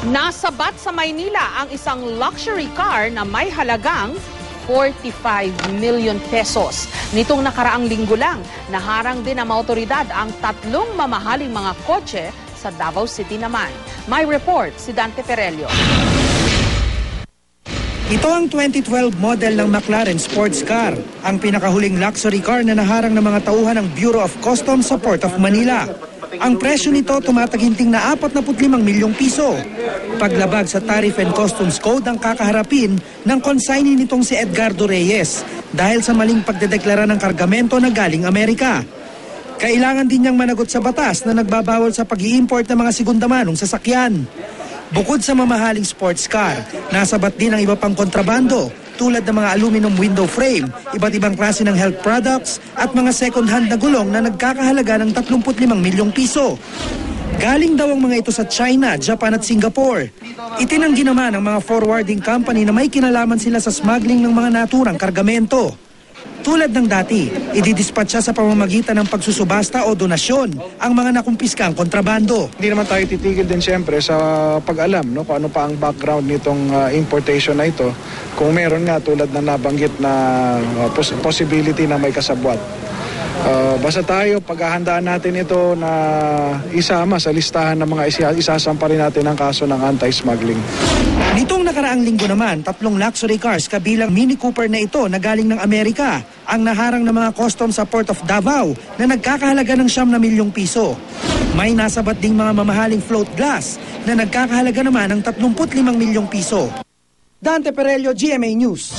Nasabat sa Maynila ang isang luxury car na may halagang 45 million pesos. Nitong nakaraang linggo lang, naharang din ng mga otoridad ang tatlong mamahaling mga kotse sa Davao City naman. May report si Dante Perelio. Ito ang 2012 model ng McLaren sports car, ang pinakahuling luxury car na naharang ng mga tauhan ng Bureau of Customs sa Port of Manila. Ang presyo nito tumataginting na 45 milyong piso. Paglabag sa Tariff and Customs Code ang kakaharapin ng consignee nitong si Edgardo Reyes dahil sa maling pagdedeklara ng kargamento na galing Amerika. Kailangan din niyang managot sa batas na nagbabawal sa pag-i-import ng mga segundamanong sasakyan. Bukod sa mamahaling sports car, nasabat din ang iba pang kontrabando tulad ng mga aluminum window frame, iba't ibang klase ng health products at mga second-hand na gulong na nagkakahalaga ng 35 milyong piso. Galing daw ang mga ito sa China, Japan at Singapore. Itinanggi naman ng mga forwarding company na may kinalaman sila sa smuggling ng mga naturang kargamento. Tulad ng dati, ididispatch siya sa pamamagitan ng pagsusubasta o donasyon ang mga nakumpiskang kontrabando. Hindi naman tayo titigil din siyempre sa pag-alam kung ano pa ang background nitong importation na ito. Kung meron nga tulad na nabanggit na possibility na may kasabwat. Basta tayo, paghahandaan natin ito na isama sa listahan ng mga isasampa rin natin ang kaso ng anti-smuggling. Nitong nakaraang linggo naman, 3 luxury cars kabilang Mini Cooper na ito na galing ng Amerika ang naharang ng mga customs sa Port of Davao na nagkakahalaga ng 9 milyong piso. May nasabat ding mga mamahaling float glass na nagkakahalaga naman ng 35 milyong piso. Dante Perelio, GMA News.